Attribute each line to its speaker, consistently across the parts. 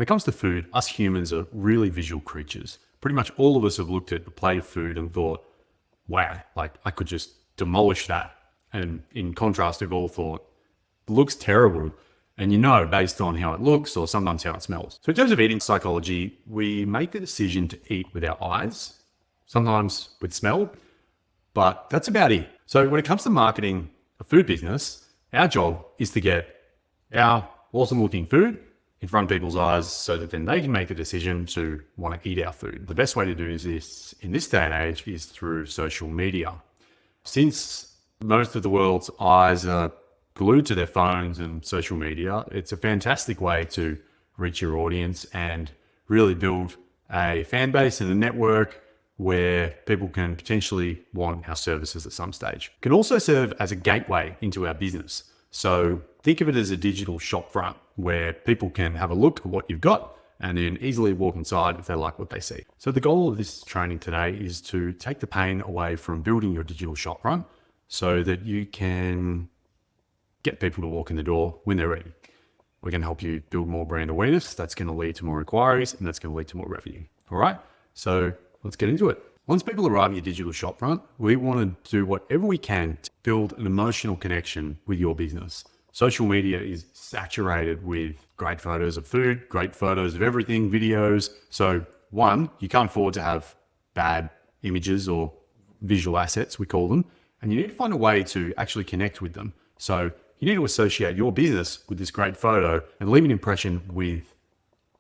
Speaker 1: When it comes to food, us humans are really visual creatures. Pretty much all of us have looked at a plate of food and thought, wow, like I could just demolish that. And in contrast, we've all thought, it looks terrible. And you know, based on how it looks or sometimes how it smells. So in terms of eating psychology, we make the decision to eat with our eyes, sometimes with smell, but that's about it. So when it comes to marketing a food business, our job is to get our awesome looking food in front of people's eyes so that then they can make a decision to want to eat our food. The best way to do this in this day and age is through social media. Since most of the world's eyes are glued to their phones and social media, it's a fantastic way to reach your audience and really build a fan base and a network where people can potentially want our services at some stage. It can also serve as a gateway into our business. So think of it as a digital shop front where people can have a look at what you've got and then easily walk inside if they like what they see. So the goal of this training today is to take the pain away from building your digital shop front so that you can get people to walk in the door when they're ready. We're going to help you build more brand awareness. That's going to lead to more inquiries and that's going to lead to more revenue. All right. So let's get into it. Once people arrive at your digital shop front, we want to do whatever we can to build an emotional connection with your business. Social media is saturated with great photos of food, great photos of everything, videos. So one, you can't afford to have bad images or visual assets, we call them, and you need to find a way to actually connect with them. So you need to associate your business with this great photo and leave an impression with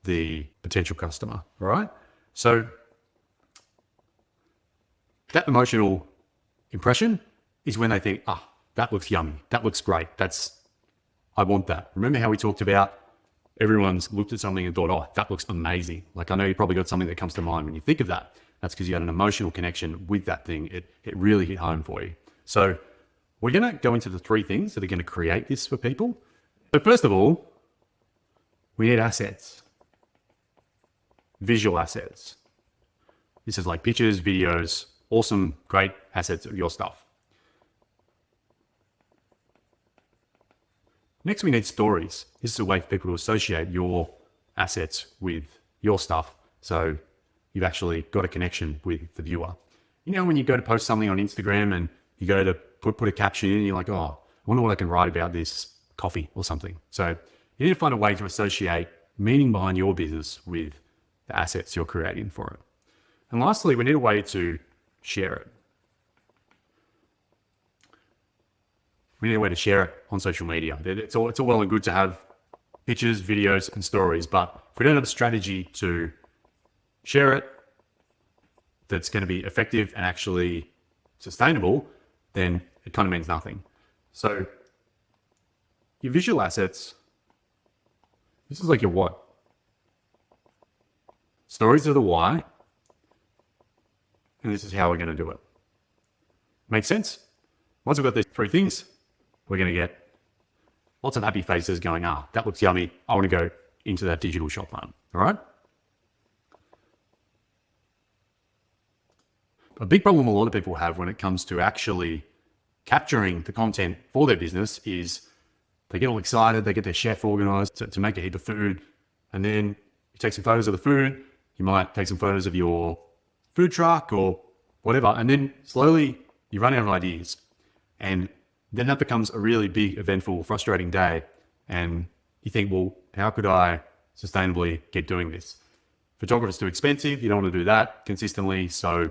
Speaker 1: the potential customer, all right? So that emotional impression is when they think, that looks yummy. That looks great. I want that. Remember how we talked about everyone's looked at something and thought, that looks amazing. Like I know you probably got something that comes to mind when you think of that. That's because you had an emotional connection with that thing. It really hit home for you. So we're going to go into the 3 things that are going to create this for people. So first of all, we need assets, visual assets. This is like pictures, videos, awesome, great assets of your stuff. Next, we need stories. This is a way for people to associate your assets with your stuff. So you've actually got a connection with the viewer. You know, when you go to post something on Instagram and you go to put a caption in, you're like, I wonder what I can write about this coffee or something. So you need to find a way to associate meaning behind your business with the assets you're creating for it. And lastly, we need a way to share it. We need a way to share it on social media. It's all well and good to have pictures, videos, and stories, but if we don't have a strategy to share it that's going to be effective and actually sustainable, then it kind of means nothing. So your visual assets, this is like your what? Stories are the why, and this is how we're going to do it. Make sense? Once we've got these 3 things, we're going to get lots of happy faces going, that looks yummy. I want to go into that digital shop front. All right? A big problem a lot of people have when it comes to actually capturing the content for their business is they get all excited, they get their chef organized to make a heap of food, and then you take some photos of the food, you might take some photos of your food truck or whatever, and then slowly you run out of ideas. And then that becomes a really big, eventful, frustrating day. And you think, well, how could I sustainably keep doing this? Photographer's too expensive. You don't want to do that consistently. So,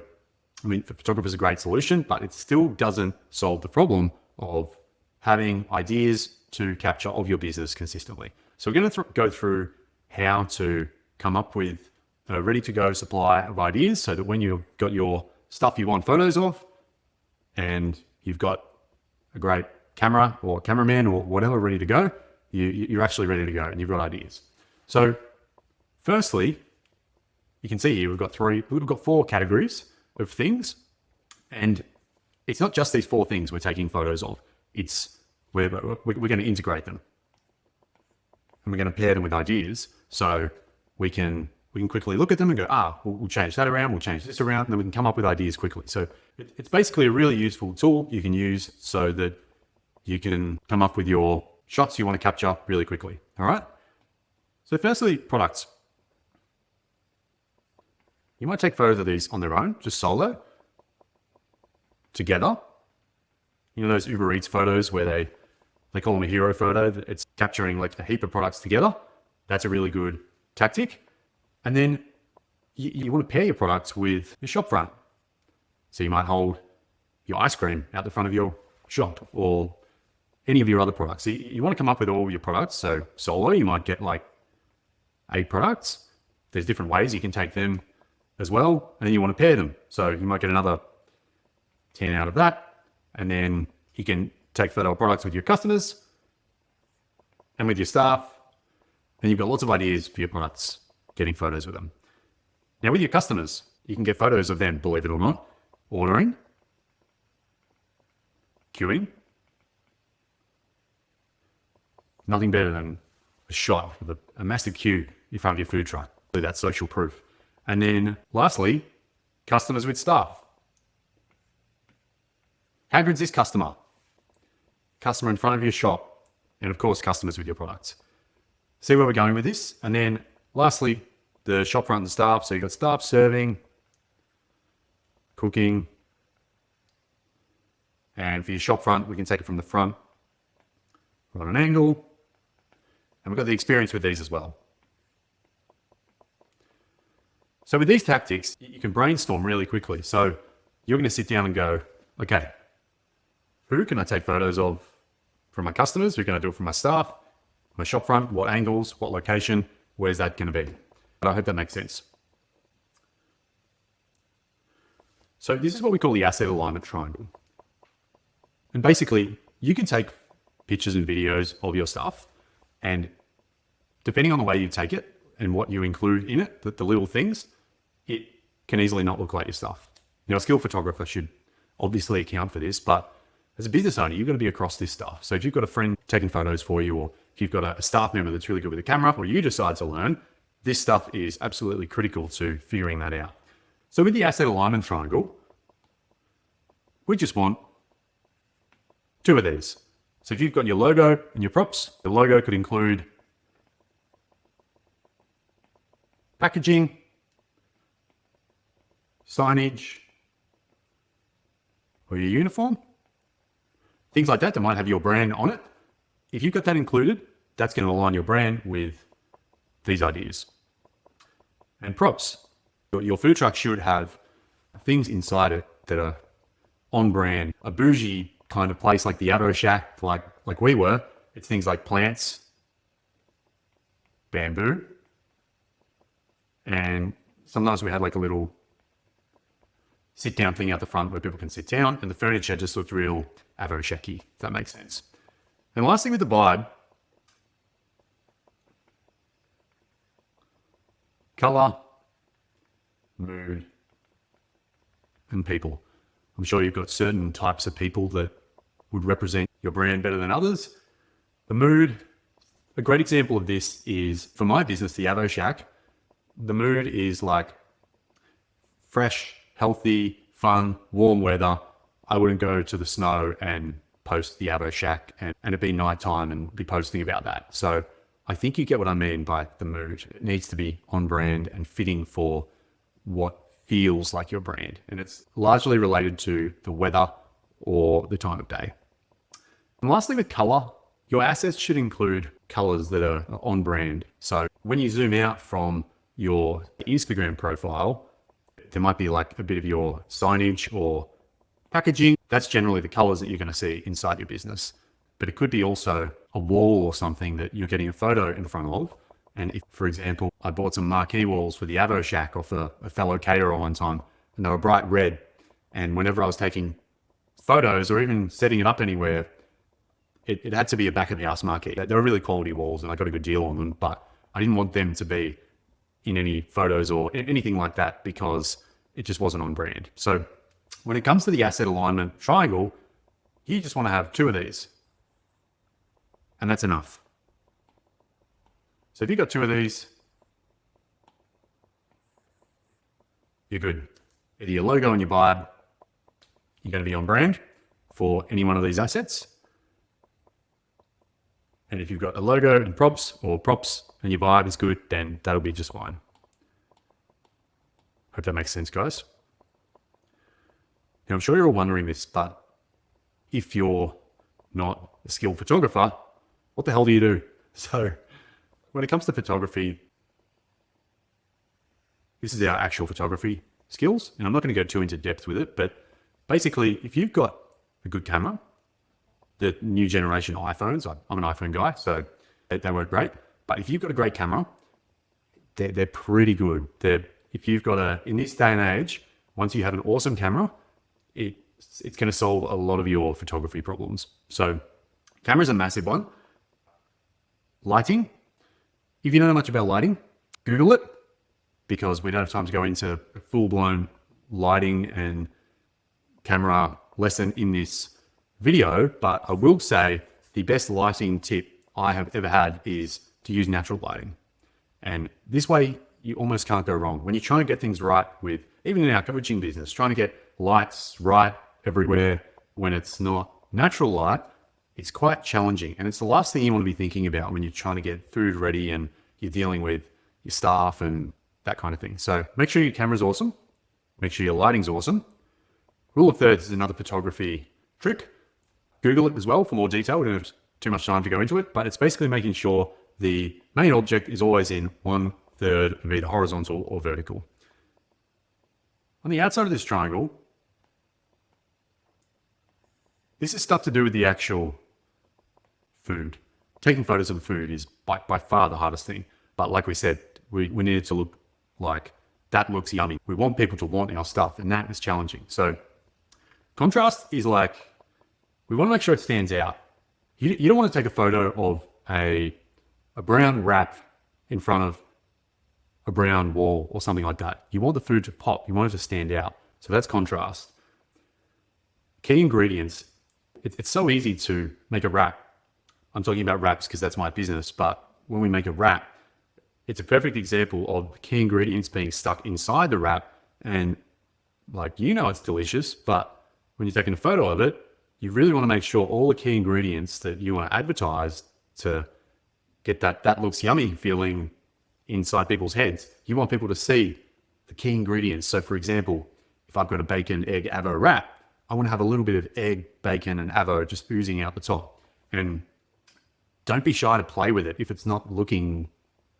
Speaker 1: photographer's a great solution, but it still doesn't solve the problem of having ideas to capture of your business consistently. So we're going to go through how to come up with a ready-to-go supply of ideas so that when you've got your stuff you want photos of and you've got a great camera or cameraman or whatever ready to go, you're actually ready to go and you've got ideas. So firstly, you can see here we've got 4 categories of things, and it's not just these 4 things we're taking photos of. We're going to integrate them and we're going to pair them with ideas so we can quickly look at them and go, we'll change that around, we'll change this around, and then we can come up with ideas quickly. So it's basically a really useful tool you can use so that you can come up with your shots you want to capture really quickly. All right. So firstly, products. You might take photos of these on their own, just solo, together. You know those Uber Eats photos where they call them a hero photo? It's capturing like a heap of products together. That's a really good tactic. And then you want to pair your products with your shop front. So you might hold your ice cream out the front of your shop or any of your other products. So you want to come up with all of your products. So solo, you might get like 8 products. There's different ways you can take them as well. And then you want to pair them. So you might get another 10 out of that. And then you can take photo products with your customers and with your staff. And you've got lots of ideas for your products, getting photos with them. Now with your customers, you can get photos of them, believe it or not, ordering, queuing. Nothing better than a shot with a massive queue in front of your food truck. So that's social proof. And then lastly, customers with staff. How good's this customer? Customer in front of your shop, and of course, customers with your products. See where we're going with this. And then lastly, the shop front and staff. So you've got staff serving, cooking, and for your shop front, we can take it from the front, right on an angle. And we've got the experience with these as well. So with these tactics, you can brainstorm really quickly. So you're going to sit down and go, okay, who can I take photos of from my customers? Who can I do it from my staff? My shop front, what angles, what location, where's that going to be? But I hope that makes sense. So this is what we call the asset alignment triangle. And basically, you can take pictures and videos of your stuff, and depending on the way you take it and what you include in it, the little things, it can easily not look like your stuff. Now, a skilled photographer should obviously account for this, but as a business owner, you've got to be across this stuff. So if you've got a friend taking photos for you, or if you've got a staff member that's really good with a camera, or you decide to learn, this stuff is absolutely critical to figuring that out. So with the asset alignment triangle, we just want 2 of these. So if you've got your logo and your props, the logo could include packaging, signage, or your uniform. Things like that might have your brand on it. If you've got that included, that's going to align your brand with these ideas. And props. Your food truck should have things inside it that are on brand. A bougie kind of place like the Auto Shack, like we were, it's things like plants, bamboo, and sometimes we had like a little sit down thing out the front where people can sit down, and the furniture just looked real Auto Shacky, if that makes sense. And last thing with the vibe, color, mood, and people. I'm sure you've got certain types of people that would represent your brand better than others. The mood, a great example of this is for my business, the Auto Shack. The mood is like fresh, healthy, fun, warm weather. I wouldn't go to the snow and post the Auto Shack and it be nighttime and be posting about that. So I think you get what I mean by the mood. It needs to be on brand and fitting for what feels like your brand. And it's largely related to the weather or the time of day. And lastly, with color, your assets should include colors that are on brand. So when you zoom out from your Instagram profile, there might be like a bit of your signage or packaging. That's generally the colors that you're going to see inside your business. But it could be also a wall or something that you're getting a photo in front of. And if, for example, I bought some marquee walls for the Auto Shack off a fellow caterer one time, and they were bright red. And whenever I was taking photos or even setting it up anywhere, it had to be a back of the house marquee. They were really quality walls and I got a good deal on them, but I didn't want them to be in any photos or anything like that because it just wasn't on brand. So when it comes to the asset alignment triangle, you just want to have 2 of these. And that's enough. So if you've got 2 of these, you're good. Either your logo and your vibe, you're going to be on brand for any one of these assets. And if you've got a logo and props, or props and your vibe is good, then that'll be just fine. Hope that makes sense, guys. Now, I'm sure you're all wondering this, but if you're not a skilled photographer, what the hell do you do? So when it comes to photography, this is our actual photography skills, and I'm not going to go too into depth with it, but basically, if you've got a good camera, the new generation iPhones, I'm an iPhone guy, so they work great, but if you've got a great camera, they're pretty good. If you've got in this day and age, once you have an awesome camera, it's going to solve a lot of your photography problems. So camera's a massive one. Lighting, if you don't know much about lighting, Google it, because we don't have time to go into a full-blown lighting and camera lesson in this video, but I will say the best lighting tip I have ever had is to use natural lighting. And this way, you almost can't go wrong. When you're trying to get things right with, even in our coaching business, trying to get lights right everywhere when it's not natural light, it's quite challenging. And it's the last thing you want to be thinking about when you're trying to get food ready and you're dealing with your staff and that kind of thing. So make sure your camera's awesome. Make sure your lighting's awesome. Rule of thirds is another photography trick. Google it as well for more detail. We don't have too much time to go into it, but it's basically making sure the main object is always in 1/3 of either horizontal or vertical. On the outside of this triangle, this is stuff to do with the actual food. Taking photos of the food is by far the hardest thing. But like we said, we need it to look like that looks yummy. We want people to want our stuff, and that is challenging. So contrast is like, we want to make sure it stands out. You don't want to take a photo of a brown wrap in front of a brown wall or something like that. You want the food to pop. You want it to stand out. So that's contrast. Key ingredients. It's so easy to make a wrap. I'm talking about wraps because that's my business. But when we make a wrap, it's a perfect example of key ingredients being stuck inside the wrap. And like, it's delicious, but when you're taking a photo of it, you really want to make sure all the key ingredients that you want to advertise to get that looks yummy feeling inside people's heads. You want people to see the key ingredients. So for example, if I've got a bacon, egg, avo wrap, I want to have a little bit of egg, bacon, and avo just oozing out the top. And don't be shy to play with it. If it's not looking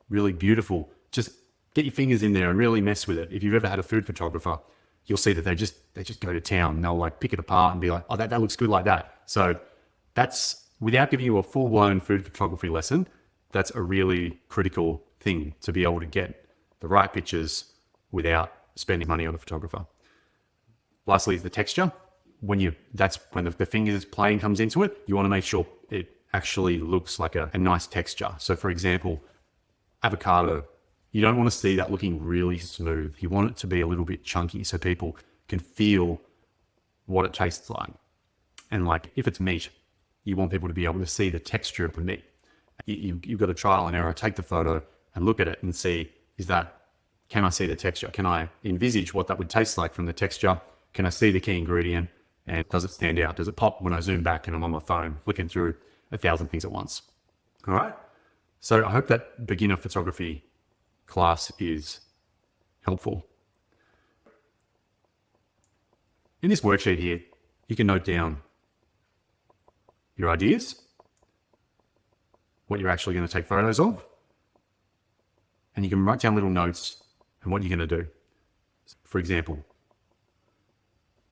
Speaker 1: really beautiful, just get your fingers in there and really mess with it. If you've ever had a food photographer, you'll see that they just go to town and they'll like pick it apart and be like, oh, that looks good like that. So that's, without giving you a full-blown food photography lesson, that's a really critical thing to be able to get the right pictures without spending money on a photographer. Lastly is the texture. That's when the fingers playing comes into it. You want to make sure it actually looks like a nice texture. So for example, avocado, you don't want to see that looking really smooth. You want it to be a little bit chunky so people can feel what it tastes like. And like if it's meat, you want people to be able to see the texture of the meat. You've got a trial and error. Take the photo and look at it and see, can I see the texture? Can I envisage what that would taste like from the texture? Can I see the key ingredient? And does it stand out? Does it pop when I zoom back and I'm on my phone flicking through 1,000 things at once? All right. So I hope that beginner photography class is helpful. In this worksheet here, you can note down your ideas, what you're actually going to take photos of, and you can write down little notes and what you're going to do. For example,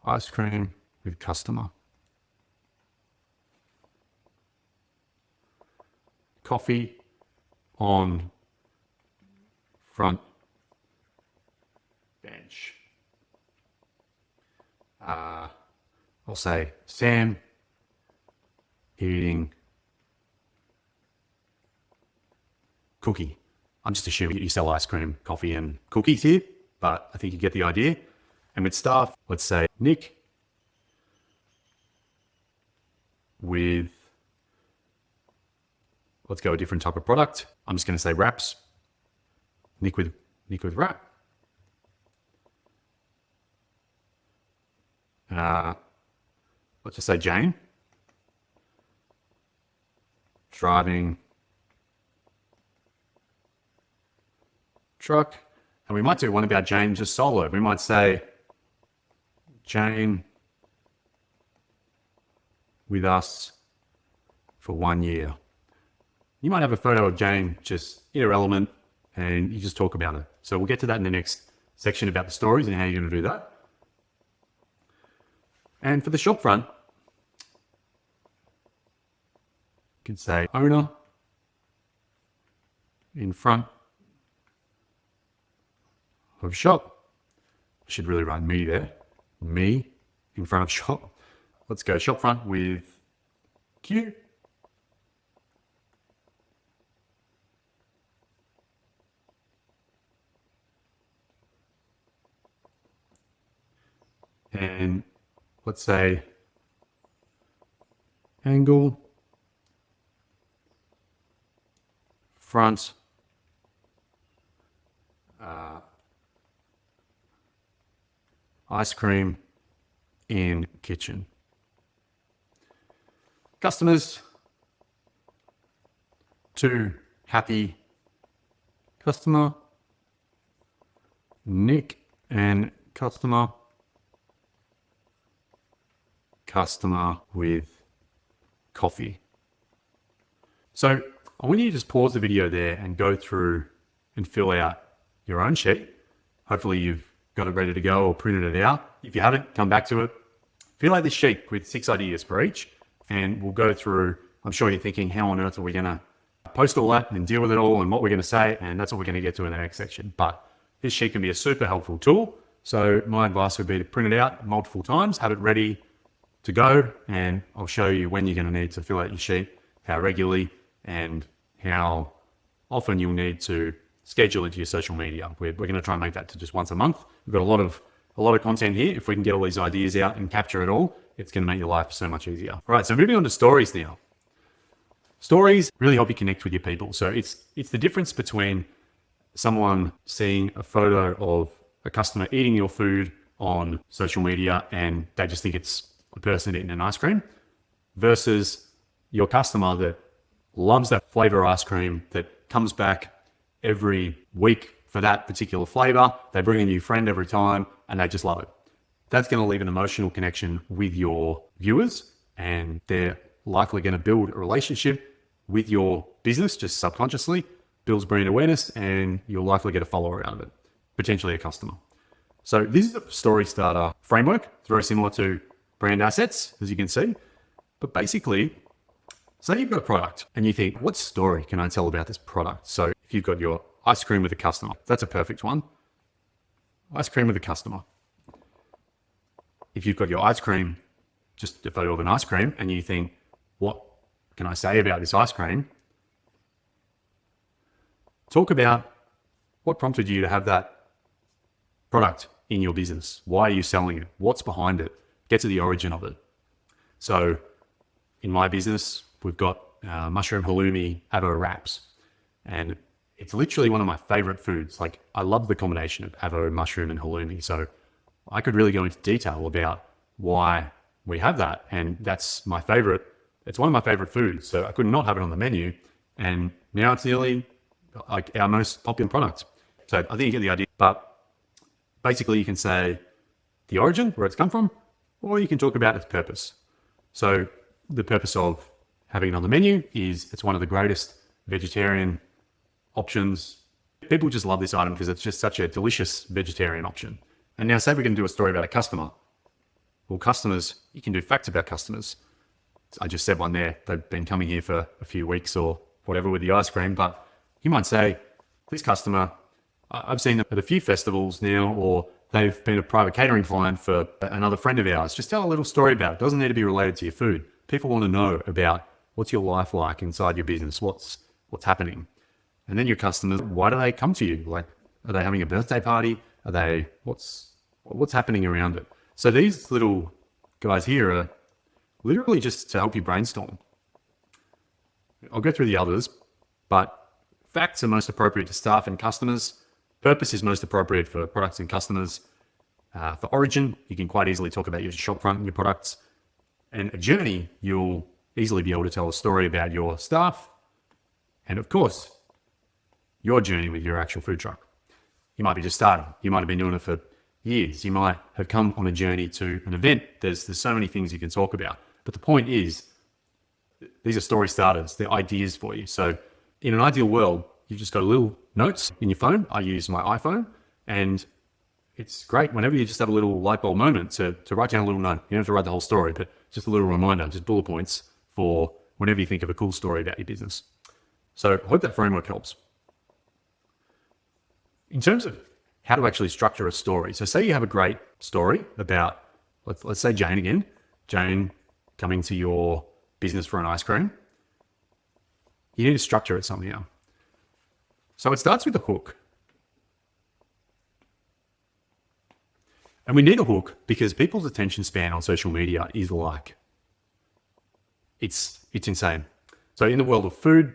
Speaker 1: ice cream with customer, coffee on front bench. I'll say Sam eating cookie. I'm just assuming you sell ice cream, coffee, and cookies here, but I think you get the idea. And with staff, let's say Nick with, let's go a different type of product. I'm just going to say wraps. Nick with wrap. Let's just say Jane driving truck. And we might do one about Jane just solo. We might say, Jane with us for 1 year. You might have a photo of Jane just irrelevant and you just talk about it. So we'll get to that in the next section about the stories and how you're going to do that. And for the shop front, you can say owner in front of shop. I should really write me there. Me in front of shop. Let's go shop front with Q. And let's say angle front ice cream in kitchen. Customers, 2 happy customer, Nick and customer with coffee. So I want you to just pause the video there and go through and fill out your own sheet. Hopefully you've got it ready to go or printed it out. If you haven't, come back to it. Fill out this sheet with 6 ideas for each, and we'll go through. I'm sure you're thinking, how on earth are we going to post all that and deal with it all and what we're going to say? And that's what we're going to get to in the next section. But this sheet can be a super helpful tool. So my advice would be to print it out multiple times, have it ready to go, and I'll show you when you're going to need to fill out your sheet, how regularly, and how often you'll need to schedule into your social media. We're going to try and make that to just once a month. We've got a lot of content here. If we can get all these ideas out and capture it all, it's going to make your life so much easier. All right, so moving on to stories now. Stories really help you connect with your people. So it's the difference between someone seeing a photo of a customer eating your food on social media and they just think it's a person eating an ice cream versus your customer that loves that flavor ice cream, that comes back every week for that particular flavor. They bring a new friend every time and they just love it. That's going to leave an emotional connection with your viewers, and they're likely going to build a relationship with your business just subconsciously, builds brand awareness, and you'll likely get a follower out of it, potentially a customer. So this is a story starter framework. It's very similar to brand assets, as you can see. But basically, say you've got a product and you think, what story can I tell about this product? So if you've got your ice cream with a customer, that's a perfect one. Ice cream with a customer. If you've got your ice cream, just a photo of an ice cream, and you think, what can I say about this ice cream? Talk about what prompted you to have that product in your business. Why are you selling it? What's behind it? Get to the origin of it. So in my business, we've got mushroom halloumi avo wraps, and it's literally one of my favorite foods. Like, I love the combination of avo, mushroom, and halloumi. So I could really go into detail about why we have that. And that's my favorite. It's one of my favorite foods. So I could not have it on the menu. And now it's nearly like our most popular product. So I think you get the idea. But basically you can say the origin, where it's come from, or you can talk about its purpose. So the purpose of having it on the menu is it's one of the greatest vegetarian options. People just love this item because it's just such a delicious vegetarian option. And now say we're going to do a story about a customer. Well, customers, you can do facts about customers. I just said one there. They've been coming here for a few weeks or whatever with the ice cream, but you might say, this customer, I've seen them at a few festivals now, or they've been a private catering client for another friend of ours. Just tell a little story about it. It doesn't need to be related to your food. People want to know about what's your life like inside your business, what's happening. And then your customers, why do they come to you? Like, are they having a birthday party? Are they, what's happening around it? So these little guys here are literally just to help you brainstorm. I'll go through the others, but facts are most appropriate to staff and customers. Purpose is most appropriate for products and customers. For origin, you can quite easily talk about your shop front and your products. And a journey, you'll easily be able to tell a story about your staff. And of course, your journey with your actual food truck. You might be just starting. You might have been doing it for years. You might have come on a journey to an event. There's so many things you can talk about. But the point is, these are story starters. They're ideas for you. So in an ideal world, you've just got a little notes in your phone. I use my iPhone, and it's great whenever you just have a little light bulb moment to write down a little note. You don't have to write the whole story, but just a little reminder, just bullet points for whenever you think of a cool story about your business. So I hope that framework helps. In terms of how to actually structure a story. So say you have a great story about, let's say Jane again. Jane coming to your business for an ice cream. You need to structure it somehow. So it starts with a hook. And we need a hook because people's attention span on social media is it's insane. So in the world of food,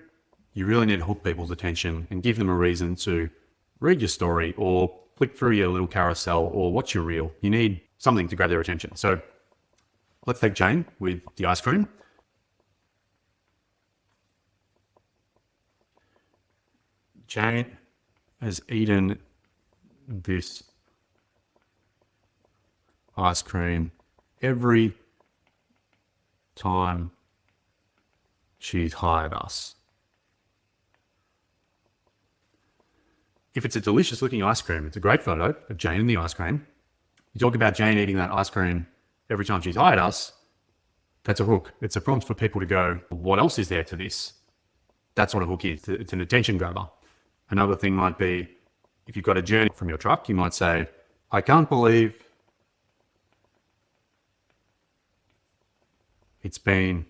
Speaker 1: you really need to hook people's attention and give them a reason to read your story or flick through your little carousel or watch your reel. You need something to grab their attention. So let's take Jane with the ice cream. Jane has eaten this ice cream every time she's hired us. If it's a delicious looking ice cream, it's a great photo of Jane and the ice cream. You talk about Jane eating that ice cream every time she's hired us, that's a hook. It's a prompt for people to go, what else is there to this? That's what a hook is. It's an attention grabber. Another thing might be, if you've got a journey from your truck, you might say, I can't believe it's been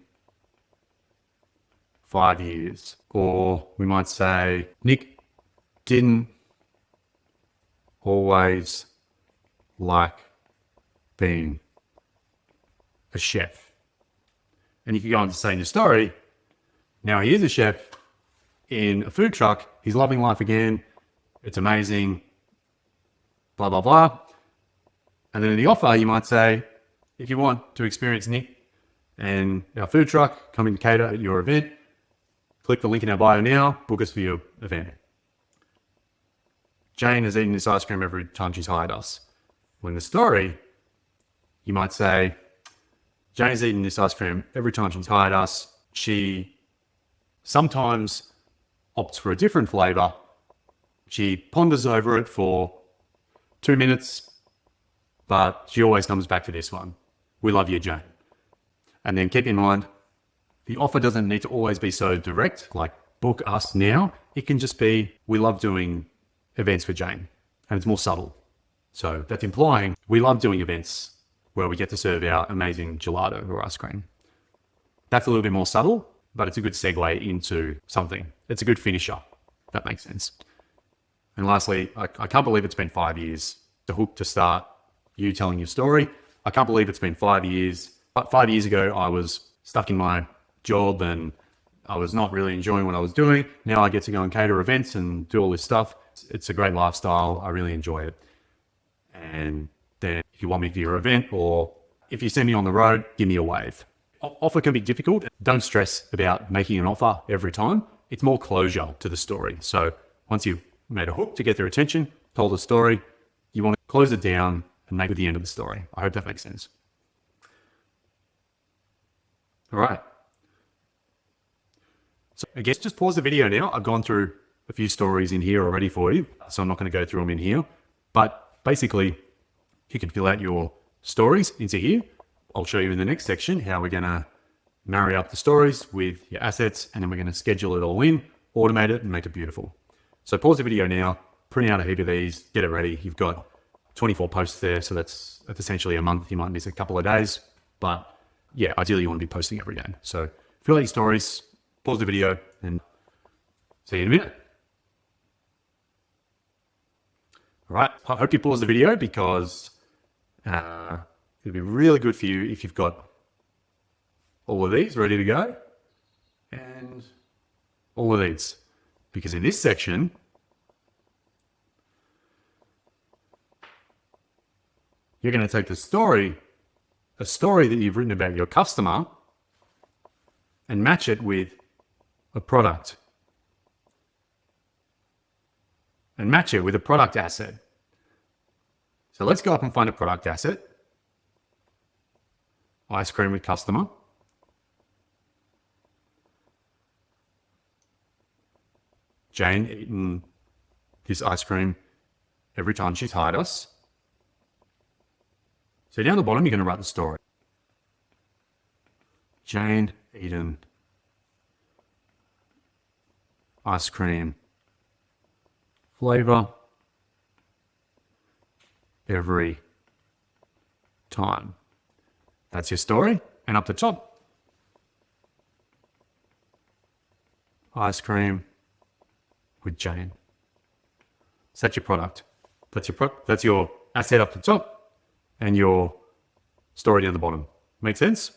Speaker 1: 5 years. Or we might say, Nick didn't always like being a chef. And you can go on to say in your story, now he is a chef in a food truck. He's loving life again. It's amazing. Blah, blah, blah. And then in the offer, you might say, if you want to experience Nick and our food truck coming to cater at your event, click the link in our bio now, book us for your event. Jane has eaten this ice cream every time she's hired us. Well, in the story, you might say, Jane's eaten this ice cream every time she's hired us. She sometimes opts for a different flavor. She ponders over it for 2 minutes, but she always comes back to this one. We love you, Jane. And then keep in mind, the offer doesn't need to always be so direct, like book us now. It can just be, we love doing events for Jane, and it's more subtle. So that's implying we love doing events where we get to serve our amazing gelato or ice cream. That's a little bit more subtle, but it's a good segue into something. It's a good finisher, if that makes sense. And lastly, I can't believe it's been 5 years. The hook to start you telling your story. I can't believe it's been 5 years. But 5 years ago, I was stuck in my job and I was not really enjoying what I was doing. Now I get to go and cater events and do all this stuff. It's a great lifestyle. I really enjoy it. And then if you want me for your event or if you send me on the road, give me a wave. Offer can be difficult. Don't stress about making an offer every time. It's more closure to the story. So once you've made a hook to get their attention, told a story, you want to close it down and make it the end of the story. I hope that makes sense. All right. So I guess just pause the video now. I've gone through a few stories in here already for you, so I'm not going to go through them in here. But basically, you can fill out your stories into here. I'll show you in the next section how we're going to marry up the stories with your assets, and then we're going to schedule it all in, automate it, and make it beautiful. So pause the video now, print out a heap of these, get it ready. You've got 24 posts there, so that's essentially a month. You might miss a couple of days, but yeah, ideally you want to be posting every day. So fill out your stories, pause the video, and see you in a minute. All right, I hope you pause the video because it'll be really good for you if you've got all of these ready to go and all of these. Because in this section, you're going to take a story that you've written about your customer and match it with a product. and match it with a product asset. So let's go up and find a product asset. Ice cream with customer. Jane eaten this ice cream every time she's hired us. So down the bottom, you're going to write the story. Jane eaten ice cream flavor every time. That's your story. And up the top, ice cream with Jane. So that's your product. That's your asset up the top and your story down the bottom. Make sense?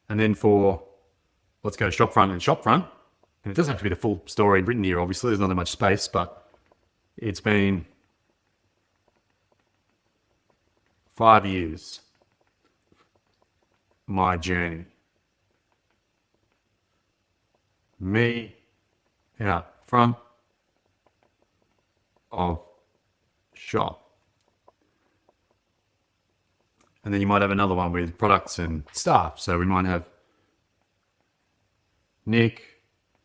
Speaker 1: And then let's go shopfront and shopfront. And it doesn't have to be the full story written here, obviously. There's not that much space, but it's been 5 years, my journey. Me out front of shop. And then you might have another one with products and staff. So we might have Nick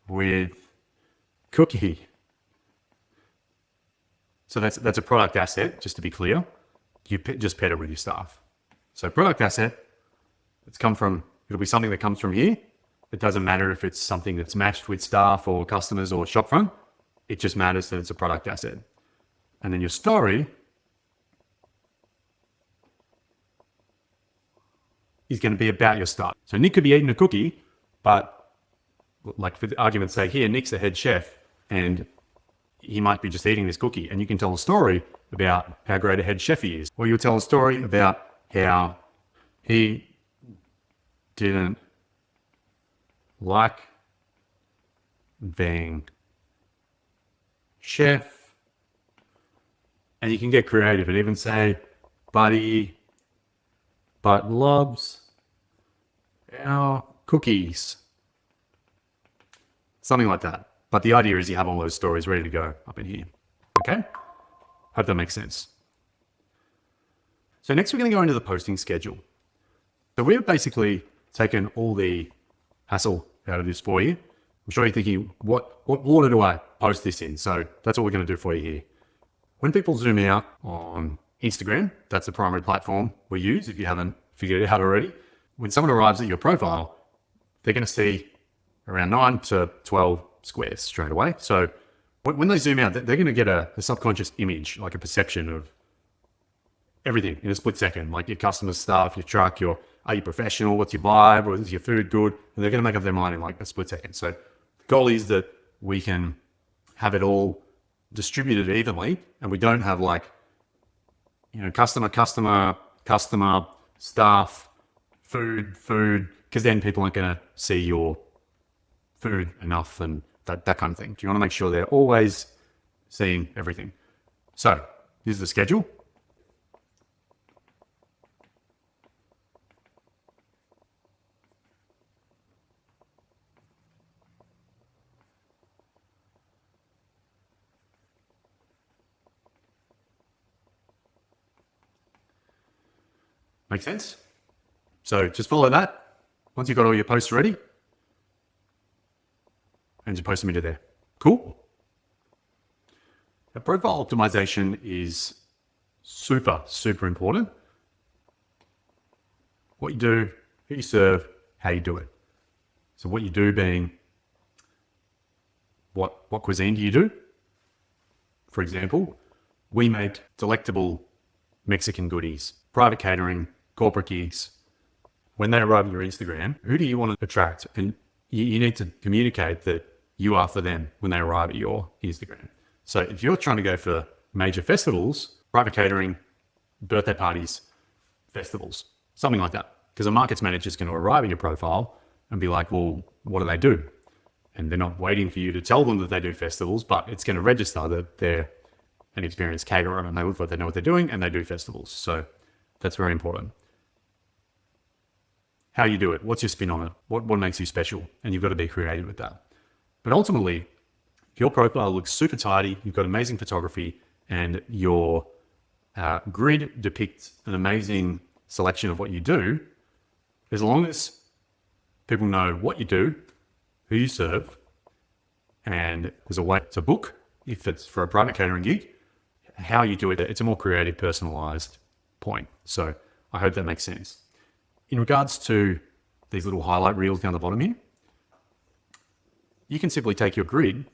Speaker 1: with cookie. So that's a product asset, just to be clear. You just pair it with your staff. So product asset, it'll be something that comes from here. It doesn't matter if it's something that's matched with staff or customers or shopfront. It just matters that it's a product asset. And then your story is going to be about your staff. So Nick could be eating a cookie, but like for the argument's sake here, Nick's the head chef and he might be just eating this cookie, and you can tell a story about how great a head chef he is. Or you'll tell a story about how he didn't like being chef. And you can get creative and even say, but loves our cookies. Something like that. But the idea is you have all those stories ready to go up in here. Okay? Hope that makes sense. So next we're going to go into the posting schedule. So we've basically taken all the hassle out of this for you. I'm sure you're thinking, what order do I post this in? So that's what we're going to do for you here. When people zoom out on Instagram, that's the primary platform we use if you haven't figured it out already. When someone arrives at your profile, they're going to see around 9 to 12 squares straight away. So when they zoom out, they're going to get a subconscious image, like a perception of everything in a split second, like your customer stuff, your truck, are you professional, what's your vibe, or is your food good? And they're going to make up their mind in like a split second. So the goal is that we can have it all distributed evenly, and we don't have like, customer, staff, food, because then people aren't going to see your food enough and that kind of thing. Do you want to make sure they're always seeing everything? So this is the schedule. Make sense? So just follow that. Once you've got all your posts ready, and you post them into there. Cool. Now, profile optimization is super, super important. What you do, who you serve, how you do it. So what you do being, what cuisine do you do? For example, we make delectable Mexican goodies, private catering, corporate gigs. When they arrive on your Instagram, who do you want to attract? And you need to communicate that you are for them when they arrive at your Instagram. So if you're trying to go for major festivals, private catering, birthday parties, festivals, something like that, because a markets manager is going to arrive at your profile and be like, well, what do they do? And they're not waiting for you to tell them that they do festivals, but it's going to register that they're an experienced caterer and they look like they know what they're doing and they do festivals. So that's very important. How you do it, what's your spin on it? What makes you special? And you've got to be creative with that. But ultimately, If your profile looks super tidy, you've got amazing photography, and your grid depicts an amazing selection of what you do, as long as people know what you do, who you serve, and there's a way to book, if it's for a private catering gig, how you do it, it's a more creative, personalized point. So I hope that makes sense. In regards to these little highlight reels down the bottom here, you can simply take your grid.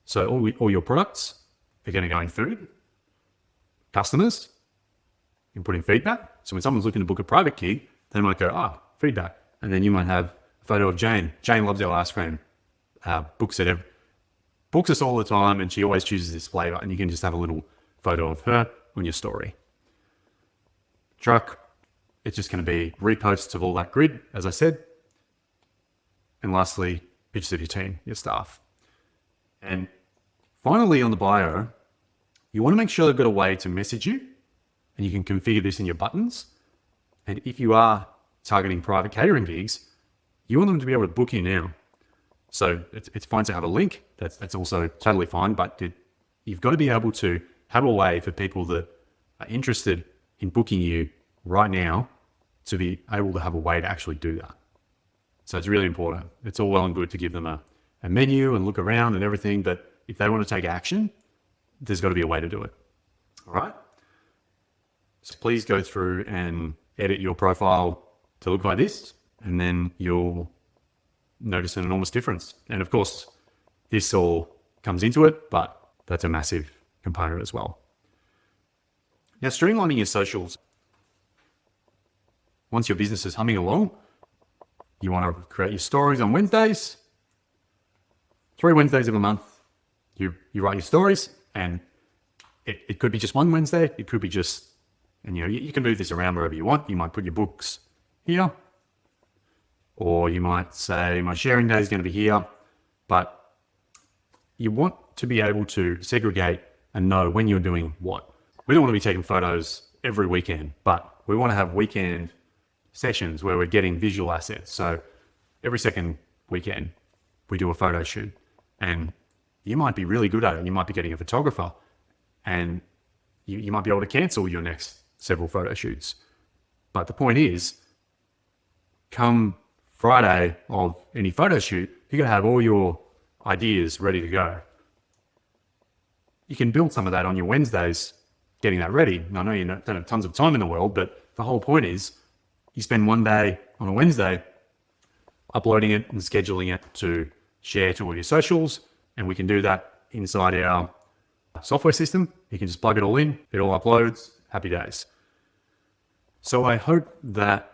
Speaker 1: So all your products are going to go in food, customers, you can put in feedback. So when someone's looking to book a private gig, they might go, feedback. And then you might have a photo of Jane. Jane loves our ice cream. Books us all the time, and she always chooses this flavor. And you can just have a little photo of her on your story. Truck, it's just going to be reposts of all that grid, as I said. And lastly, pictures of your team, your staff. And finally, on the bio, you want to make sure they've got a way to message you, and you can configure this in your buttons. And if you are targeting private catering gigs, you want them to be able to book you now. So it's fine to have a link. That's also totally fine, but you've got to be able to have a way for people that are interested in booking you right now to be able to have a way to actually do that. So it's really important. It's all well and good to give them a menu and look around and everything, but if they want to take action, there's got to be a way to do it. All right. So please go through and edit your profile to look like this, and then you'll notice an enormous difference. And of course, this all comes into it, but that's a massive component as well. Now, streamlining your socials. Once your business is humming along, you want to create your stories on Wednesdays. 3 Wednesdays of a month, you write your stories, and it could be just one Wednesday. It could be just, and you can move this around wherever you want. You might put your books here, or you might say my sharing day is going to be here, but you want to be able to segregate and know when you're doing what. We don't want to be taking photos every weekend, but we want to have weekend sessions where we're getting visual assets. So every second weekend, we do a photo shoot, and you might be really good at it. You might be getting a photographer, and you might be able to cancel your next several photo shoots. But the point is, come Friday of any photo shoot, you're going to have all your ideas ready to go. You can build some of that on your Wednesdays, getting that ready. And I know you don't have tons of time in the world, but the whole point is you spend one day on a Wednesday uploading it and scheduling it to share to all your socials. And we can do that inside our software system. You can just plug it all in, it all uploads, happy days. So I hope that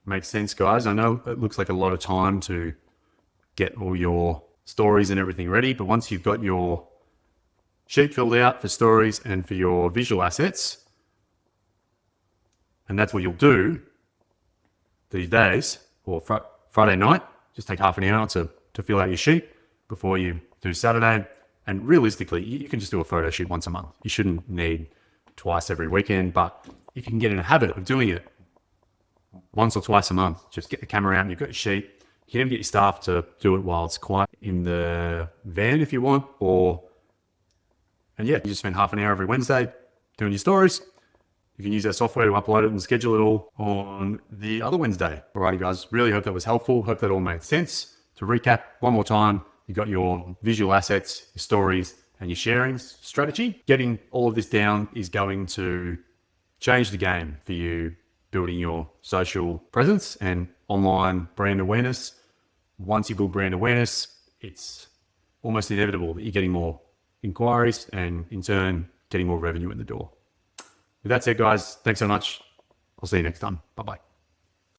Speaker 1: makes sense, guys. I know it looks like a lot of time to get all your stories and everything ready, but once you've got your sheet filled out for stories and for your visual assets, and that's what you'll do these days, or Friday night, just take half an hour to fill out your sheet before you do Saturday. And realistically, you can just do a photo shoot once a month. You shouldn't need twice every weekend, but if you can get in a habit of doing it once or twice a month, just get the camera out and you've got your sheet. You can even get your staff to do it while it's quiet in the van if you want, and you just spend half an hour every Wednesday doing your stories. You can use our software to upload it and schedule it all on the other Wednesday. Alrighty, guys, really hope that was helpful. Hope that all made sense. To recap one more time, you've got your visual assets, your stories, and your sharing strategy. Getting all of this down is going to change the game for you building your social presence and online brand awareness. Once you build brand awareness, it's almost inevitable that you're getting more inquiries and in turn, getting more revenue in the door. With that said, guys, thanks so much. I'll see you next time. Bye-bye.